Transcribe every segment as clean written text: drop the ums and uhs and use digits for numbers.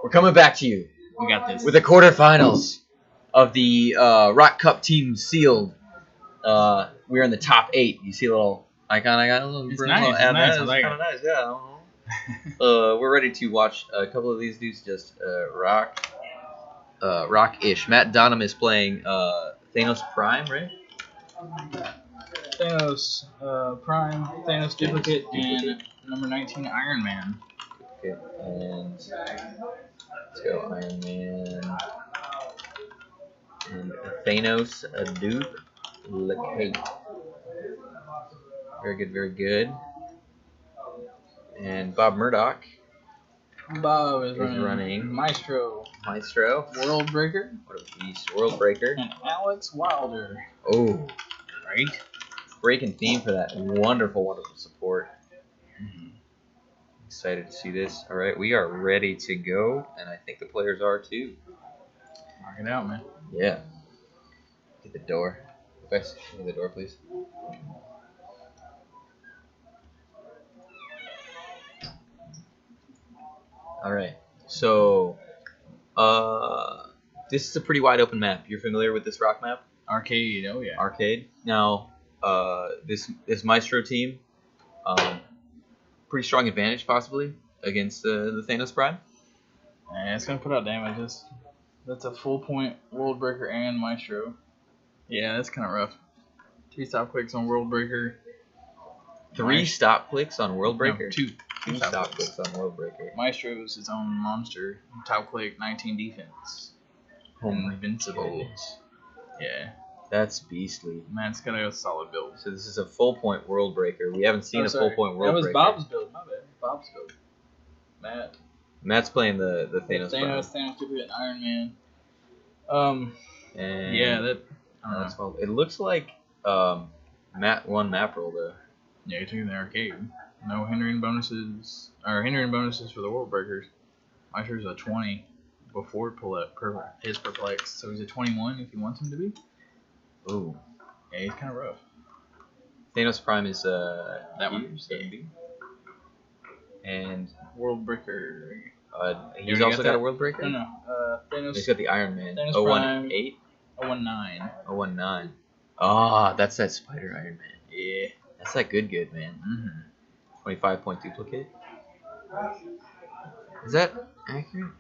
We're coming back to you. We got this. With the quarterfinals of the Rock Cup team sealed. We're in the top 8. You see a little icon I got? It's nice. It's nice. It's kind of nice, yeah. We're ready to watch a couple of these dudes just rock-ish. Matt Donham is playing Thanos Prime, right? Thanos Prime, Thanos Duplicate, and number 19 Iron Man. Okay, and let's go Iron Man and Thanos Duplicate. Very good, very good. And Bob Murdoch. Bob is running Maestro. Worldbreaker. What a beast. Worldbreaker. And Alex Wilder. Oh. Right? Breaking theme for that wonderful, wonderful support. Excited to see this. All right, we are ready to go, and I think the players are too. Knock it out, man. Yeah. Get the door. Get the door, please. All right. So, this is a pretty wide open map. You're familiar with this rock map? Arcade. Oh yeah. Arcade. Now, this Maestro team, pretty strong advantage possibly against the Thanos Prime. Yeah, it's gonna put out damages. That's a full point Worldbreaker and Maestro. Yeah, that's kind of rough. 3 stop clicks on Worldbreaker. 3 stop clicks on Worldbreaker. No, 2 stop clicks on Worldbreaker. Maestro is its own monster. Top click, 19 defense. Invincible. Yeah. That's beastly. Matt's got a solid build. So this is a full point Worldbreaker. We haven't seen a full point Worldbreaker. That was Bob's build. My bad. Bob's build. Matt's playing the Thanos. Thanos Duplicate, and Iron Man. And yeah, that. It looks like Matt won map roll though. Yeah, he took it in the arcade. No hindering bonuses for the Worldbreakers. Maestro's a 20 before his perplex, so he's a 21 if he wants him to be. Ooh. Yeah, he's kind of rough. Thanos Prime is that one. 70. And Worldbreaker. He's also got a Worldbreaker? No. Thanos. He's got the Iron Man. Thanos 018? 019. 019. Ah, that's that Spider Iron Man. Yeah. That's that good, man. 25 point duplicate. Is that accurate?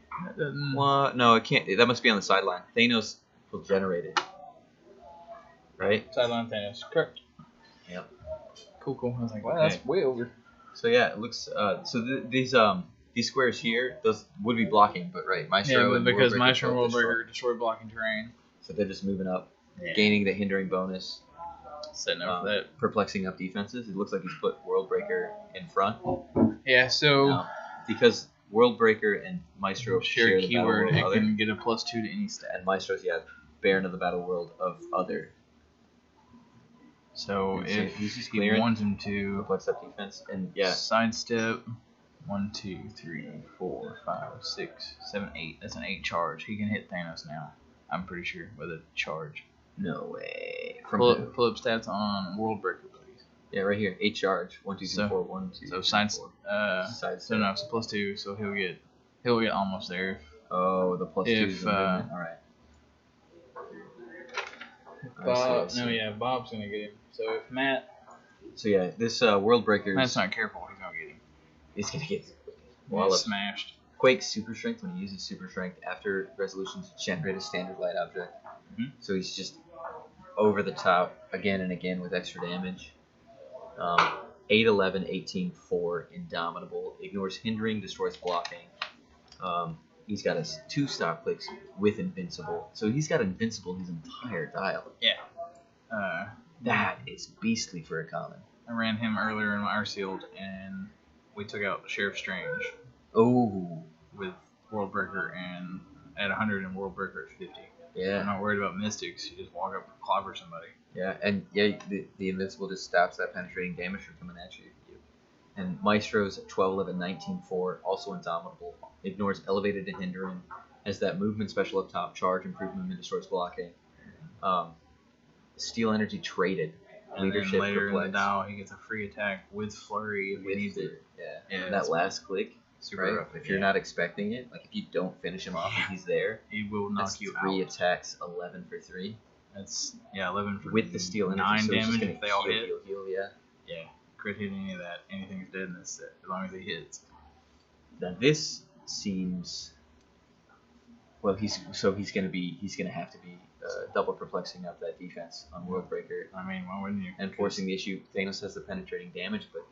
Well, no, it can't. That must be on the sideline. Thanos will generate it. Right? Sideline Thanos. Correct. Yep. Cool. I was like, wow, that's way over. So yeah, it looks. These squares here, those would be blocking, but right, Maestro. Yeah, and because Worldbreaker Maestro and Worldbreaker destroy blocking terrain. So they're just moving up, gaining the hindering bonus. Setting up for that. Perplexing up defenses. It looks like he's put Worldbreaker in front. Yeah, so because Worldbreaker and Maestro share a keyword, it can get a +2 to any stat. And Maestro's Baron of the Battle World of Other. So if he wants him to perplex up defense and sidestep 1, 2, 3, 4, 5, 6, 7, 8. That's an 8 charge. He can hit Thanos now. I'm pretty sure with a charge. No way. Pull up stats on Worldbreaker, please. Yeah, right here. 8 charge. 1, 2, 3, 4. 1, 2. So sidestep. So no, it's a +2. So he'll get almost there. Oh, the +2 is all right. Bob's gonna get him. So if Matt. So yeah, this Worldbreaker. Matt's not careful. He's gonna get him. He's gonna get smashed. Quake Super Strength when he uses Super Strength after resolution to generate a standard light object. So he's just over the top again and again with extra damage. 8, 11, 18, 4, Indomitable. Ignores hindering, destroys blocking. He's got 2 stop clicks with Invincible. So he's got Invincible his entire dial. Yeah. That is beastly for a common. I ran him earlier in my sealed, and we took out Sheriff Strange. Oh. With Worldbreaker and at 100 and Worldbreaker at 50. Yeah. I'm not worried about mystics. You just walk up and clobber somebody. Yeah, and the Invincible just stops that penetrating damage from coming at you. And Maestro's 12, 11, 19, 4, also Indomitable. Ignores elevated and hindering. Has that movement special up top, charge, improved movement, destroys blocking. Steel energy traded. And leadership then later perplex. in the dial, he gets a free attack with flurry if he needs it. Yeah. And that last click Super right? rough. If you're not expecting it, like if you don't finish him off and he's there, he will knock you out. 3 attacks, 11 for 3. That's 11 for with the steel energy, 9 so damage if they all hit. Heal, yeah. Yeah, crit hit any of that, anything's dead in this set as long as he hits. Now this seems. Well, he's gonna have to be double perplexing up that defense on Worldbreaker. I mean, why wouldn't you? And forcing the issue. Thanos has the penetrating damage, but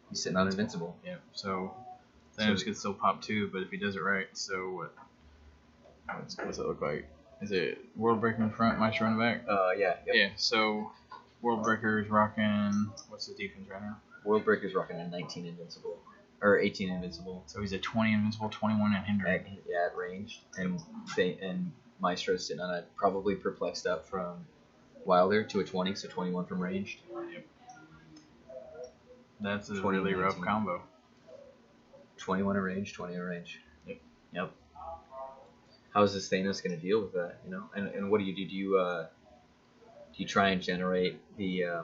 he's sitting on invincible. Yeah, so Thanos could still pop too, but if he does it right, so what? What's it look like? Is it Worldbreaker in front, Maestro in the back? Yeah. Yep. Yeah, so Worldbreaker is rocking. What's the defense right now? Worldbreaker's rocking a 19 invincible. Or 18 invincible. So he's a 20 invincible, 21 and hindering. At range. And Maestro's sitting on a probably perplexed up from Wilder to a 20, so 21 from ranged. Yep. That's a really rough combo. 21 in range, 20 in range. Yep. How is this Thanos going to deal with that? You know, and what do you do? Do you try and generate the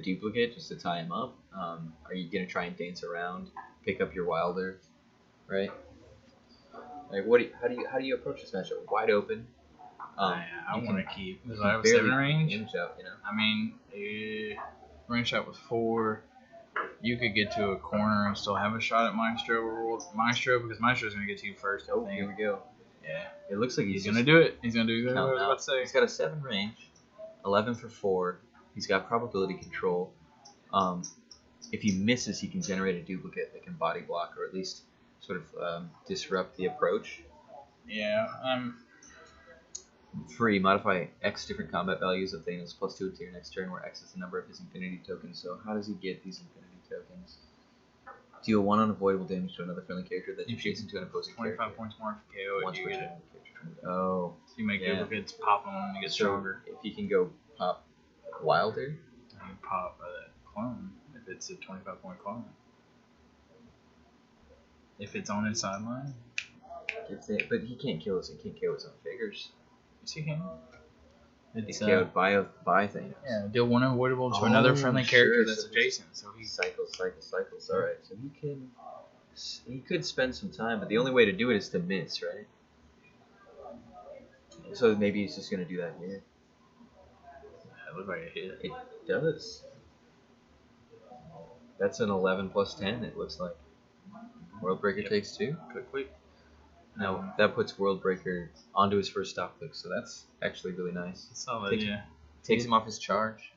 duplicate just to tie him up? Are you going to try and dance around, pick up your Wilder, right? Like how do you approach this matchup? Wide open. I want to keep because I have a 7 range. Out, you know? I mean, range shot was 4. You could get to a corner and still have a shot at Maestro because Maestro's going to get to you first. Oh, here we go. Yeah. It looks like he's going to do it. He's going to do exactly what I was about to say. He's got a 7 range, 11 for 4. He's got probability control. If he misses, he can generate a duplicate that can body block or at least sort of disrupt the approach. Yeah. Free, modify X different combat values of Thanos +2 until your next turn, where X is the number of his infinity tokens. So how does he get these infinity tokens? Deal 1 unavoidable damage to another friendly character that you chase into an opposing 25 character. points more for KO Once and you get it. Oh. So you make duplicates pop them and you get stronger. If he can go pop Wilder, you can pop that clone if it's a 25 point clone. If it's on his sideline. But he can't kill us. He can't kill his own figures. Yes, he can. He's KO'd by things. Yeah, deal 1 unavoidable to another friendly character that's adjacent. So he cycles. All right, so he could spend some time, but the only way to do it is to miss, right? So maybe he's just gonna do that here. That looks like a hit. It does. That's an 11 plus 10. It looks like. Worldbreaker takes 2. Quick. Now that puts Worldbreaker onto his first stop click, so that's actually really nice. Solid, Takes him off his charge.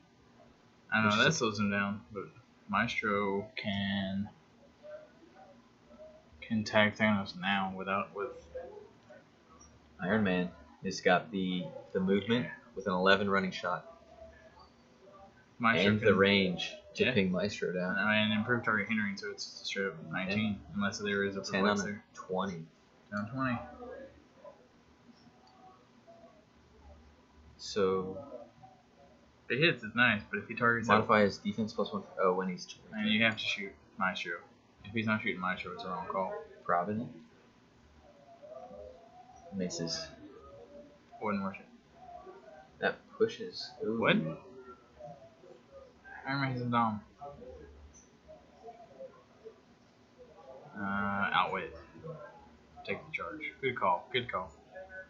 I know that slows him down, but Maestro can tag Thanos now with Iron Man has got the movement with an 11 running shot. Maestro and the range to ping Maestro down. And improved target hindering, so it's straight up 19, unless there is a 10 on there. 20. Down 20. So if it hits, it's nice, but if he targets modify his defense +1. Oh, when he's and you have to shoot Maestro. If he's not shooting Maestro, it's a wrong call. Provident misses. Wouldn't worth it. That pushes. Ooh. What? Iron Man's a dom. Outwit. Take the charge. Good call.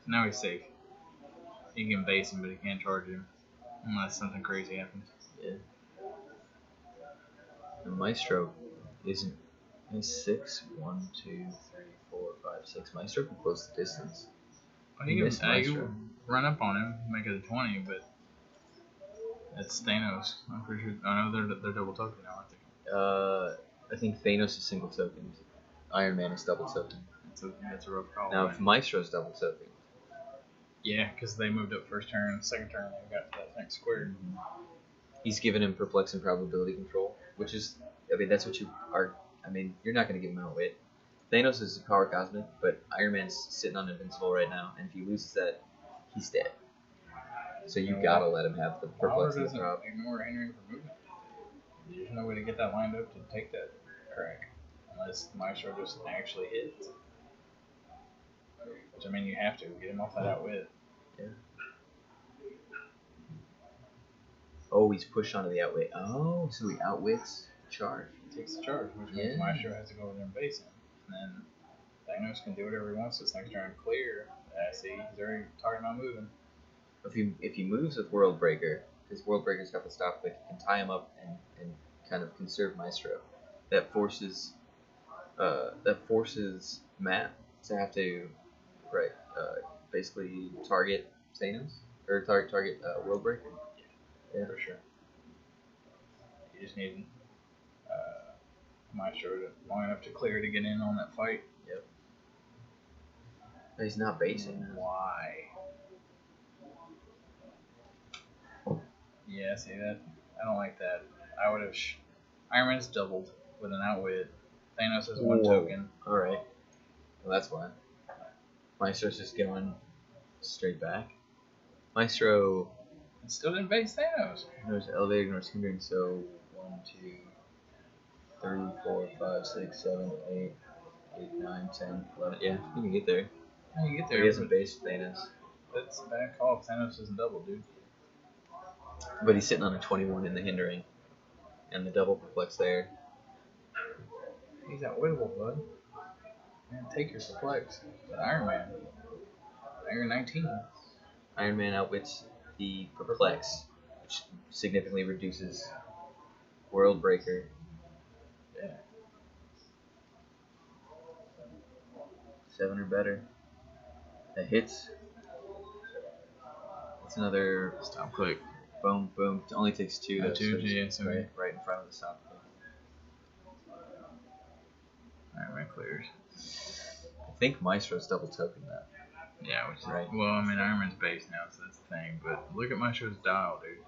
Now he's safe. You can base him, but he can't charge him. Unless something crazy happens. Yeah. The Maestro isn't. He's 6. 1, 2, 3, 4, 5, 6. Maestro can close the distance. Well, you can run up on him, make it a 20, but that's Thanos. I'm pretty sure. I know they're double token now, aren't they? I think Thanos is single token. Iron Man is double token. That's a rough call. Now, if Maestro's double token. Yeah, because they moved up first turn, second turn they got that next square. He's given him perplex and probability control, which is, I mean, that's what you are. I mean, you're not going to give him outwit. Thanos is a power cosmic, but Iron Man's sitting on invincible right now, and if he loses that, he's dead. So you gotta let him have the perplex and prop. Ignore hindering for movement. There's no way to get that lined up to take that crack, unless Maestro just actually hits. Which, I mean, you have to get him off that outwit. Yeah. Oh, he's pushed onto the outwit. Oh, so he outwits charge. He takes the charge, which means Maestro has to go over there and base him. And then Thanos can do whatever he wants this next turn. Clear. See, he's already talking about moving. If he moves with Worldbreaker, because Worldbreaker's got the stop click, you can tie him up and kind of conserve Maestro. That forces Matt to have to basically target Thanos or target Worldbreaker. Yeah, for sure. You just need Maestro long enough to clear to get in on that fight. Yep. But he's not basing. Why? Yeah, see that? I don't like that. I would have. Iron Man's doubled with an outwit. Thanos has one token. Alright. Well, that's why. Maestro's just going straight back. Maestro. It still didn't base Thanos. Ignores elevator, ignores hindering, so 1, 2, 3, 4, 5, 6, 7, 8, 8, 9, 10, 11. Yeah, you can get there. Yeah, you get there. He hasn't based Thanos. That's a bad call if Thanos isn't double, dude. But he's sitting on a 21 in the hindering. And the double perplex there. He's outwittable, bud. Man, take your perplex. Iron Man. Iron 19. Iron Man outwits the perplex, which significantly reduces Worldbreaker. Yeah. 7 or better. That hits. That's another Stop click. Boom, boom. It only takes 2 though. 2, yeah, so right in front of the stop click. Iron Man clears. I think Maestro's double token that. Yeah, which is right. Well, I mean, Iron Man's base now, so that's the thing. But look at Maestro's dial, dude.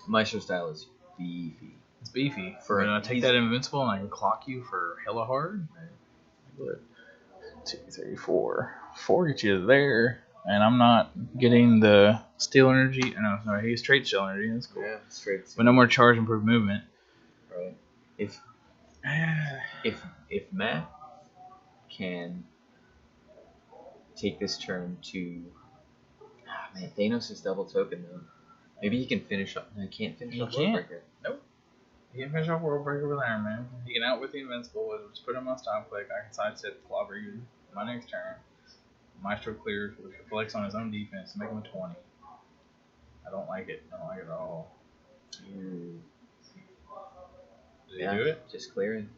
Maestro's style is beefy. It's beefy. For I take that invincible and I can clock you for hella hard. Right. 2, 3, 4. 4 gets you there. And I'm not getting the steel energy. No, sorry, he's straight steel energy. That's cool. Yeah, straight. But no more charge, improved movement. Right. If Matt can take this turn to, man, Thanos is double token though. Maybe he can finish up. No, he can't finish off Worldbreaker. Nope. He can finish off Worldbreaker with Iron Man. He can outwit the invincible. Just put him on stop click. I can sidestep Clobber you my next turn. Maestro clears with a flex on his own defense to make him a 20. I don't like it. I don't like it at all. Did he do it? Just clearing.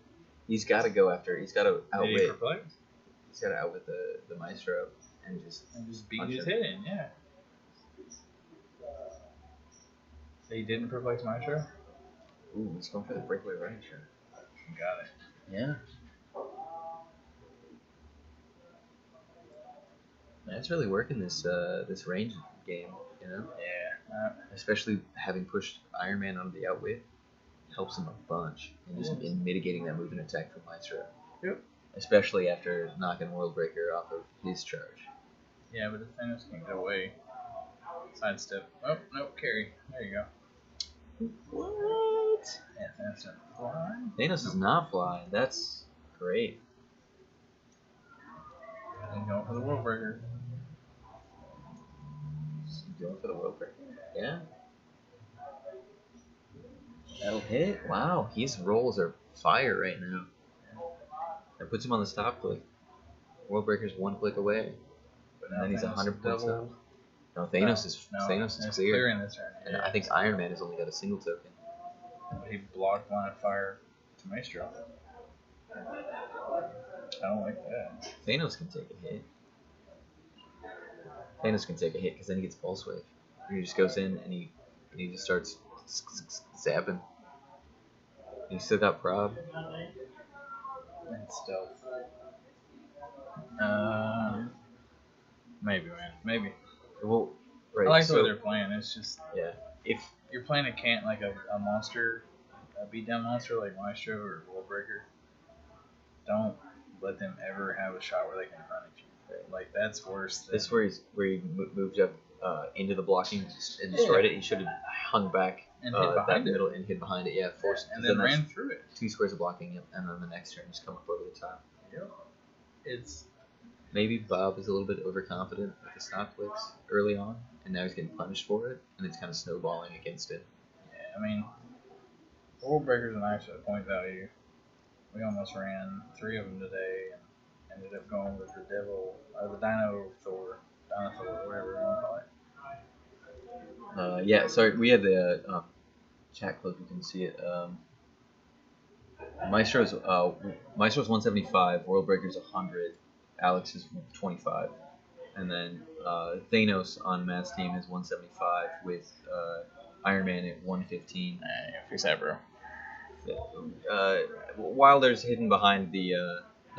He's got to go after. He's got to outwit. Did he perplex? He's got to outwit the Maestro and just beat his head in. Yeah. So he didn't perplex Maestro? Ooh, he's going for the breakaway range. Got it. Yeah. That's really working this range game, you know? Yeah. Especially having pushed Iron Man onto the outwit helps him a bunch in mitigating that movement attack from Maestro. Yep. Especially after knocking Worldbreaker off of his charge. Yeah, but if Thanos can get away, sidestep. Oh, nope, carry. There you go. What? Yeah, Thanos doesn't fly. Thanos is not flying. That's great. And going for the Worldbreaker. Going for the Worldbreaker. Yeah. That'll hit. Wow, his rolls are fire right now. That puts him on the stop click. Worldbreaker's 1 click away. But And then he's 100 points up. No, Thanos is clear. clearing this turn. And Yeah. I think Iron Man has only got a single token. He blocked line of fire to Maestro. I don't like that. Thanos can take a hit. Thanos can take a hit because then he gets Pulse Wave. And he just goes in and he just starts zapping. He's still got Prob. And stealth. Maybe, man. Maybe. Well, right. I like the way they're playing. It's just if you're playing a monster, a beatdown monster like Maestro or Worldbreaker, don't let them ever have a shot where they can run at you. Like that's worse. This is where he moved up into the blocking and destroyed it. He should have hung back and hit behind that middle and hit behind it. Yeah, forced and then ran through it. 2 squares of blocking, and then the next turn just come up over the top. Yep. It's maybe Bob is a little bit overconfident with the stop clicks early on, and now he's getting punished for it, and it's kind of snowballing against him. Yeah, I mean, Worldbreaker's nice at point value. We almost ran 3 of them today. And ended up going with the devil, the Dino Thor, Dinosaur, whatever you want to call it. Yeah, sorry, we had the chat clip. You can see it. Maestro's 175, Worldbreaker's 100, Alex is 25, and then Thanos on Matt's team is 175 with Iron Man at 115. Fix that, bro. Wilder's hidden behind the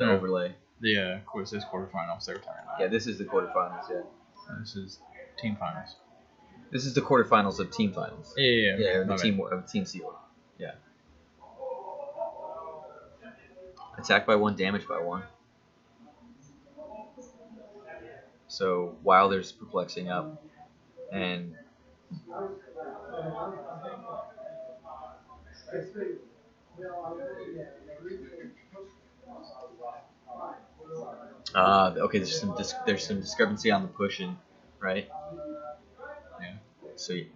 overlay. Of course, this quarterfinals. They're retiring. Yeah, this is the quarterfinals. Yeah. This is team finals. This is the quarterfinals of team finals. Yeah. Or the team seal. Yeah. Attack by 1, damage by 1. So Wilder's perplexing up, and okay. There's some discrepancy on the pushing, right?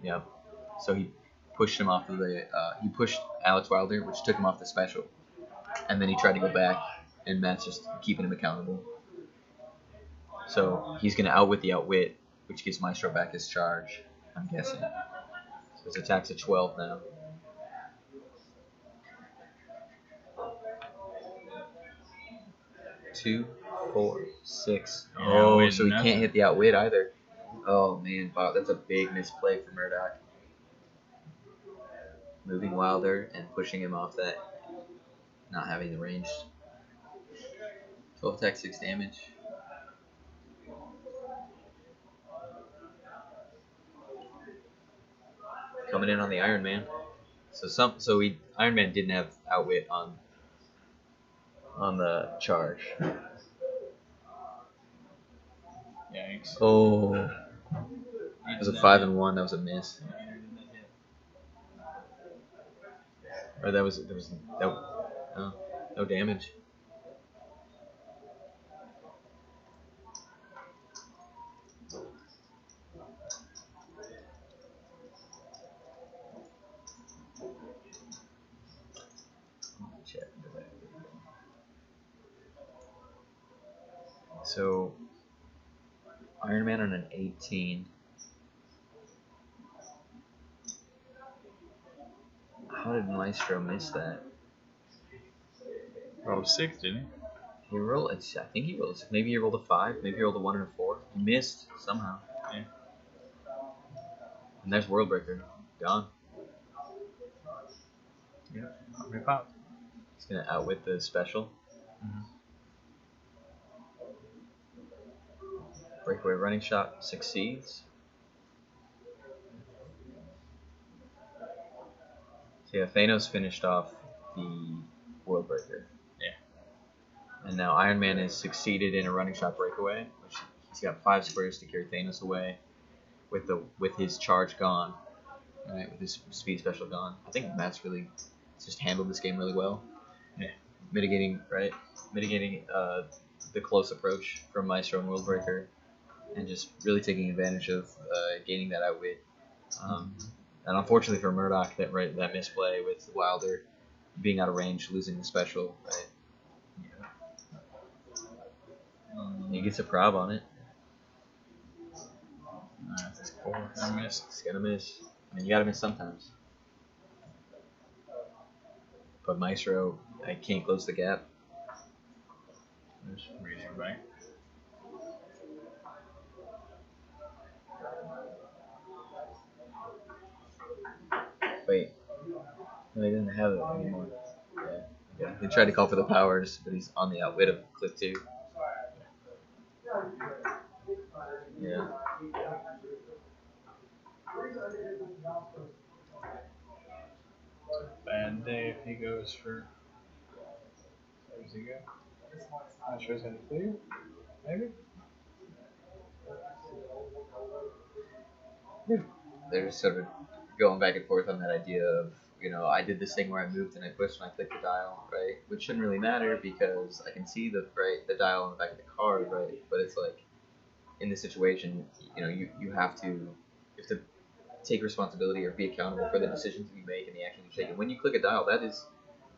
Yeah. So he pushed him off of the. He pushed Alex Wilder, which took him off the special, and then he tried to go back, and Matt's just keeping him accountable. So he's gonna outwit the outwit, which gives Maestro back his charge, I'm guessing. So his attack's at 12 now. Two, 4, 6. Oh, so he can't hit the outwit either. Oh man, wow, that's a big misplay for Murdoch. Moving Wilder and pushing him off that, not having the range. 12 attack, 6 damage. Coming in on the Iron Man. Iron Man didn't have outwit on the charge. Yikes. Oh. It was a 5 and 1. That was a miss. Or there was no damage. So Iron Man on an 18. How did Maestro miss that? Rolled 6, didn't he? He rolled. I think he rolled. Maybe he rolled a 5. Maybe he rolled a 1 and a 4. He missed somehow. Yeah. And there's Worldbreaker gone. Yeah. Rip out. He's gonna outwit the special. Mm-hmm. Breakaway running shot succeeds. So yeah, Thanos finished off the Worldbreaker. Yeah. And now Iron Man has succeeded in a running shot breakaway, which he's got 5 squares to carry Thanos away with his charge gone. Right, with his speed special gone. I think Matt's really just handled this game really well. Yeah. Mitigating the close approach from Maestro and Worldbreaker, and just really taking advantage of gaining that outwit. And unfortunately for Murdoch, that misplay with Wilder being out of range, losing the special. Right? Yeah. He gets a prob on it. That's 4. I missed. It's gonna miss. I mean, you gotta miss sometimes. But Maestro, I can't close the gap. Just read everybody. Wait. No, he doesn't have it anymore. Yeah. He tried to call for the powers, but he's on the outwit of clip 2. Yeah. Bad day if he goes for. Where does he go? Not sure he's going to clear. Maybe? They're just sort of going back and forth on that idea of, I did this thing where I moved and I pushed and I clicked the dial, right? Which shouldn't really matter because I can see the dial on the back of the card, right? But it's like, in this situation, you have to take responsibility or be accountable for the decisions you make and the actions you take. And when you click a dial,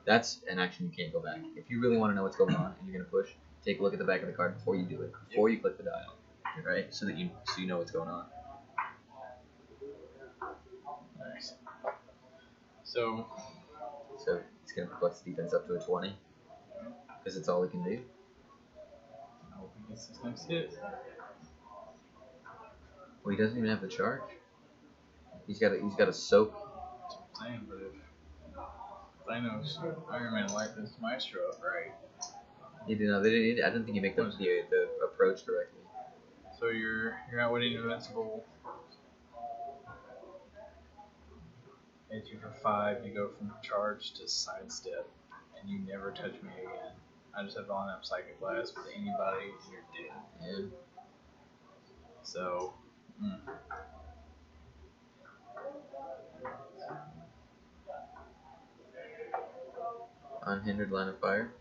that's an action you can't go back. If you really want to know what's going on and you're going to push, take a look at the back of the card before you do it, before you click the dial, right? So you know what's going on. Nice. So it's gonna flex the defense up to a 20 because it's all he can do. I hope he gets this next hit. Well, he doesn't even have the charge. He's got a soak. That's what I'm saying, but if Thanos, Iron Man light this Maestro up, right? They didn't. I didn't think you make the approach directly. So you're outwitting Invincible. Hit you for 5. You go from charge to sidestep, and you never touch me again. I just have to line up Psychic Blast with anybody, and you're dead. Yeah. So. Unhindered line of fire.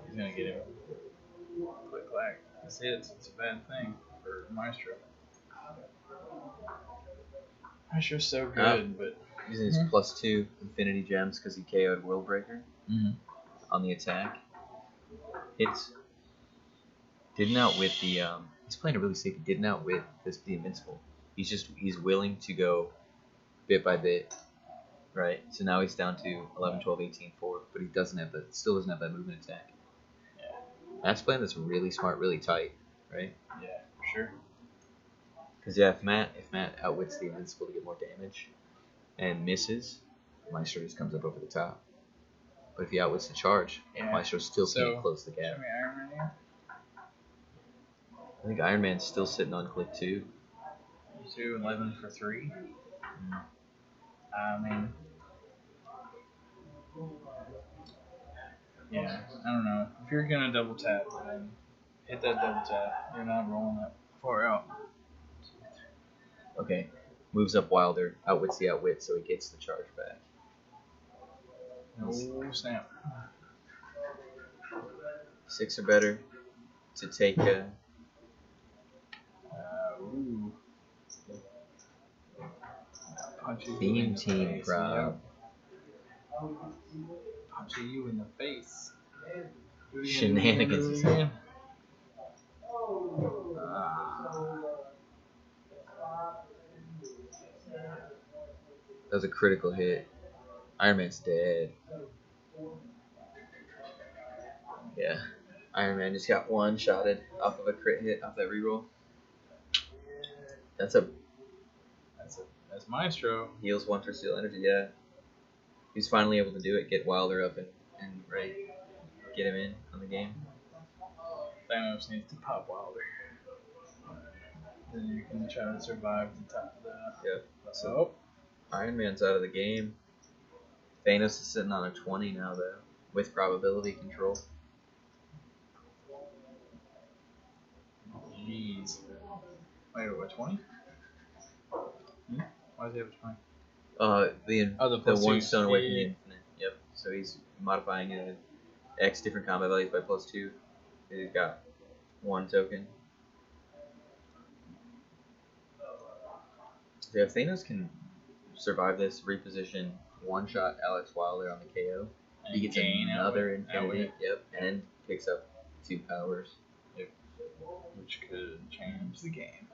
He's gonna get him. Click clack. This hits. It's a bad thing for Maestro. Maestro's so good, but using his +2 Infinity Gems because he KO'd Worldbreaker on the attack. Hits. Didn't outwit the. He's playing it really safe. He didn't outwit the Invincible. He's willing to go bit by bit, right? So now he's down to 11, 12, 18, 4, but he still doesn't have that movement attack. Yeah. Matt's playing this really smart, really tight, right? Yeah, for sure. Because if Matt outwits the Invincible to get more damage and misses, Maestro just comes up over the top. But if he outwits the charge, Maestro still can't close the gap. Show me Iron Man here. I think Iron Man's still sitting on click 2. 2, 11 for 3. I mean, yeah, I don't know. If you're gonna double tap, then hit that double tap. You're not rolling that far out. Okay, moves up Wilder, outwits the outwit, so he gets the charge back. Oh snap! 6 or better to take. Ooh. Theme team crowd. Punching you in the face. Shenanigans. That was a critical hit. Iron Man's dead. Yeah. Iron Man just got one-shotted off of a crit hit off that reroll. That's Maestro. Heals 1 for Steel Energy, yeah. He's finally able to do it, get Wilder up and right, get him in on the game. Thanos needs to pop Wilder. Then you can try to survive the top. Yep. So Iron Man's out of the game. Thanos is sitting on a 20 now, though, with probability control. Jeez. Wait, what, 20? Why does he have a 20? The one stone away from the infinite. Yep. So he's modifying X different combat values by +2. He's got 1 token. So if Thanos can survive this, reposition, one-shot Alex Wilder on the KO, And he gets another infinity. Yep. And picks up 2 powers. Yep. Which could change the game.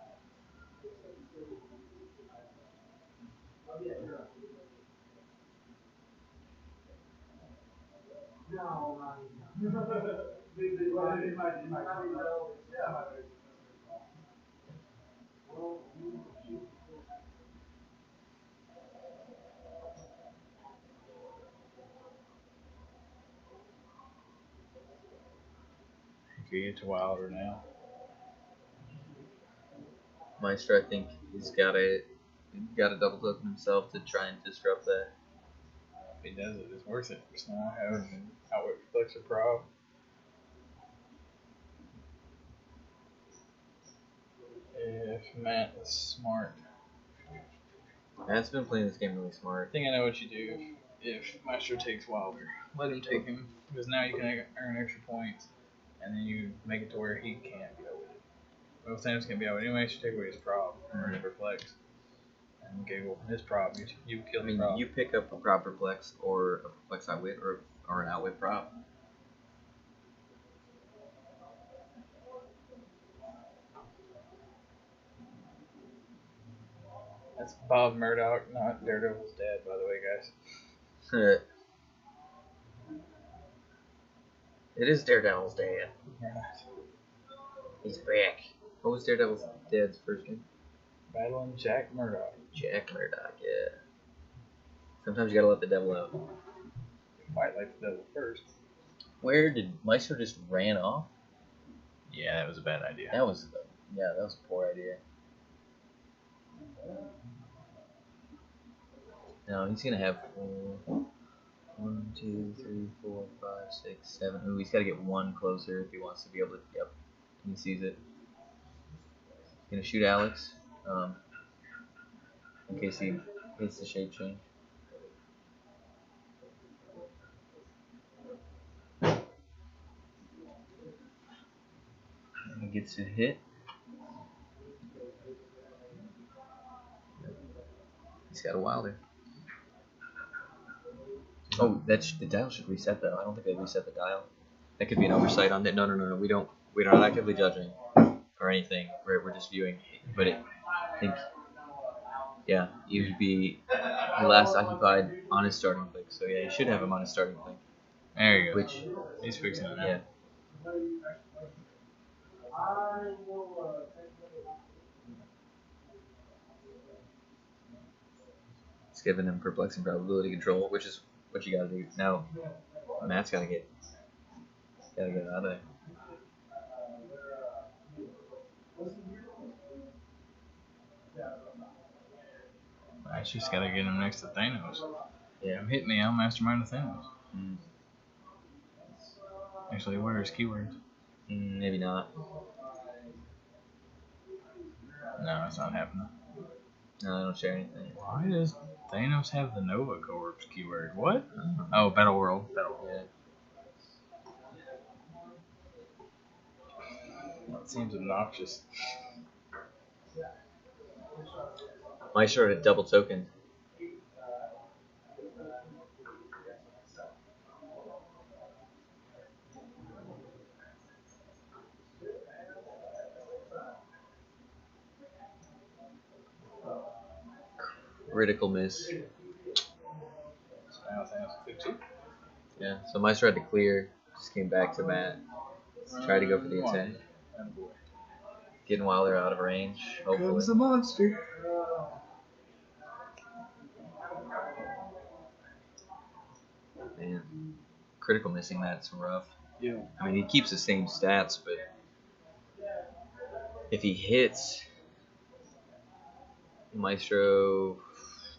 If you get to Wilder now. Maestro, I think, he's got a double token himself to try and disrupt that. If he does it, it's worth it. Just now have outwit Flexor Prob. If Matt is smart. Matt's been playing this game really smart. I think I know what you do if Maestro takes Wilder. Let him take him, because now you can earn extra points, and then you make it to where he can't be outwitted. Well, Thanos can't be outwitted anyway, so take away his prob, or his reflex. Okay, well, this prop, you kill the prop. You pick up a prop perplex or a perplex outwit or an outwit prop. That's Bob Murdoch, not Daredevil's dad, by the way, guys. It is Daredevil's dad. Yeah. He's back. What was Daredevil's dad's first name? Battling Jack Murdoch. Jack Murdoch, yeah. Sometimes you gotta let the devil out. Fight like the devil first. Where did Maestro just ran off? Yeah, that was a bad idea. That was a poor idea. No, he's gonna have 1, 2, 3, 4, 5, 6, 7. Ooh, he's gotta get one closer if he wants to be able to. Yep, he sees it. He's gonna shoot Alex, in case he hits the shape change. And he gets a hit. He's got a wilder. Oh, the dial should reset though. I don't think they reset the dial. That could be an oversight on that. No. We're not actively judging or anything. We're just viewing. But I think, yeah, he would be the last occupied on his starting click. So yeah, he should have him on his starting click. There you go. Which he's fixing it now. Yeah. It's giving him perplexing probability control, which is what you gotta do. Now, Matt's gotta get out of there. I just gotta get him next to Thanos. Yeah. Hit me, I'll mastermind the Thanos. Mm. Actually, what are his keywords? Maybe not. No, it's not happening. No, I don't share anything. Why does Thanos have the Nova Corps keyword? What? Oh, Battle World. Yeah. That seems obnoxious. Maestro had a double token. Critical miss. Yeah, so Maestro had to clear. Just came back to Matt. Tried to go for the attack. Getting Wilder out of range. Hopefully. Comes the monster. Man, critical missing that's rough. Yeah. I mean, he keeps the same stats, but if he hits, Maestro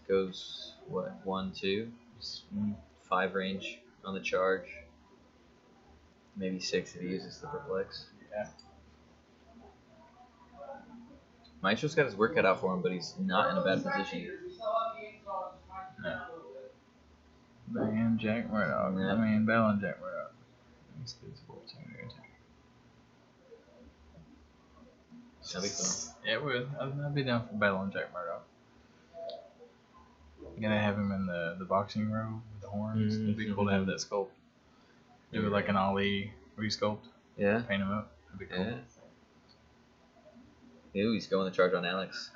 goes what 1, 2, 5 range on the charge. Maybe 6 if he uses the perplex. Yeah. Maestro's got his work cut out for him, but he's not in a bad position. No. Banging Jack Murdoch. Yeah. I mean, battling Jack Murdoch. This kid's 14 attack. That'd be fun. Yeah, it would. I'd be down for battling Jack Murdoch. You gotta have him in the boxing robe with the horns. It'd be cool to have that sculpt. Do it like an Ali resculpt. Yeah. Paint him up. That'd be cool. Yeah. Ooh, he's going the charge on Alex.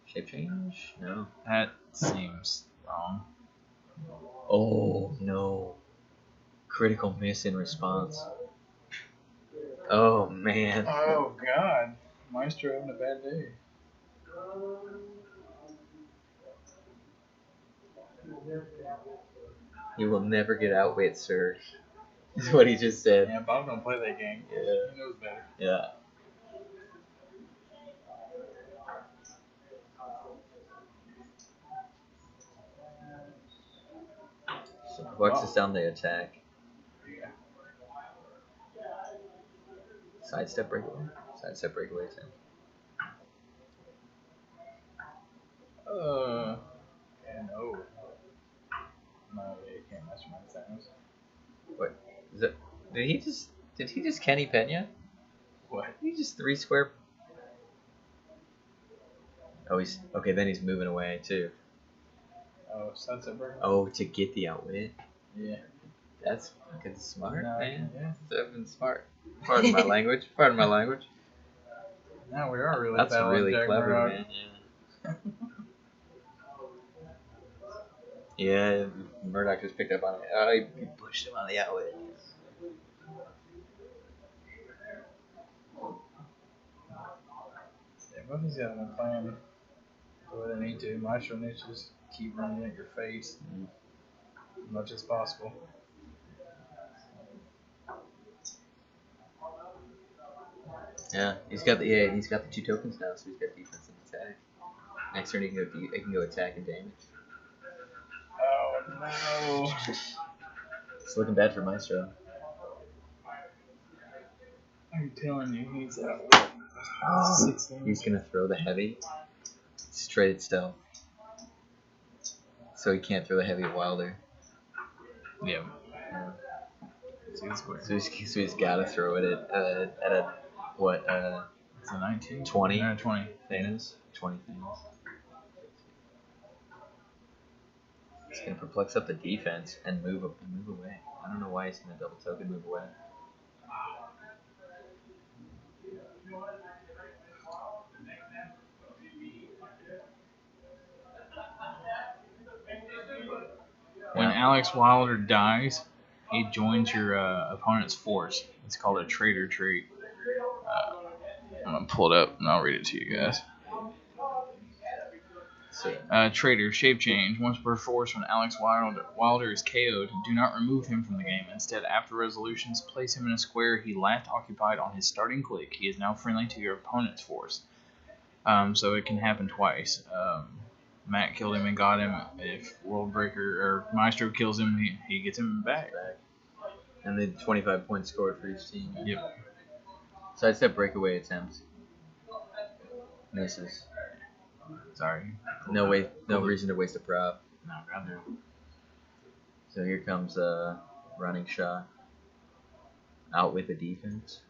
Shape change? No. That seems wrong. Oh, no. Critical miss in response. Oh, man. Oh, God. Maestro having a bad day. You will never get outwit, sir. Is what he just said. Yeah, Bob don't play that game. Yeah. He knows better. Yeah. So perplexes down the attack. Yeah. Sidestep breakaway. Sidestep breakaway 10. Yeah, no. No, yeah, you can't mastermind Thanos. What? Is it? Did he just Kenny Pena? What? He just 3 square. Oh, he's okay. Then he's moving away too. Oh, sunset breaker. Oh, to get the outwit. Yeah. That's fucking smart, No, man. yeah. That's smart. Pardon my language. Pardon my language. Now we are really. That's really Jack clever, Murdoch. man. Yeah. Yeah, Murdoch just picked up on it. Oh, he pushed him on the outwit. Yeah, both these guys are playing the way they need to. Maestro needs to just keep running at your face as much as possible. Yeah, he's got the 2 tokens now, so he's got defense and attack. Next turn he can go attack and damage. Oh no! It's looking bad for Maestro. I'm telling you, he's out. He's gonna throw the heavy straight at stealth, so he can't throw the heavy at Wilder. Yeah. So he's gotta throw it at a what? It's a 19? 20? No, 20. Thanos? 20 Thanos. He's gonna perplex up the defense and move away. I don't know why he's gonna double token move away. When Alex Wilder dies, he joins your opponent's force. It's called a traitor trait. I'm gonna pull it up and I'll read it to you guys. Traitor, shape change. Once per force, when Alex Wilder is KO'd, do not remove him from the game. Instead, after resolutions, place him in a square he last occupied on his starting click. He is now friendly to your opponent's force. So it can happen twice. Matt killed him and got him. If Worldbreaker or Maestro kills him, he gets him back. And then 25 points scored for each team. Yep. Sidestep breakaway attempt. Misses. Sorry. No reason to waste a prop. No, rather. So here comes running shot. Out with the defense.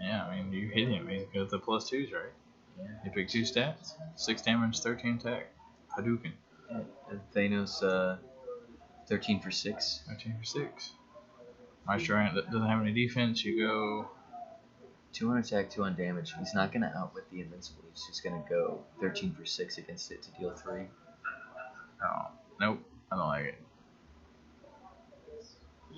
Yeah, I mean, you hit him. He's got the +2s, right? Yeah. You pick 2 stats. 6 damage, 13 attack. Hadouken. And Thanos, 13 for 6. 13 for 6. Maestro doesn't have any defense. You go 2 on attack, 2 on damage. He's not going to outwit the invincible. He's just going to go 13 for 6 against it to deal 3. Oh, nope. I don't like it.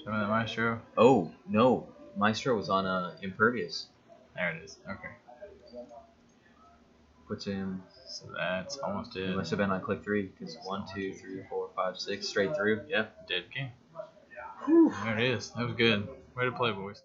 Show me that Maestro. Oh, no. Maestro was on Impervious. There it is. Okay. Puts him... So that's almost it. He must have been on click 3, because 1, 2, 3, 4, 5, 6, straight through. Yeah. Dead game. Whew. There it is. That was good. Way to play, boys.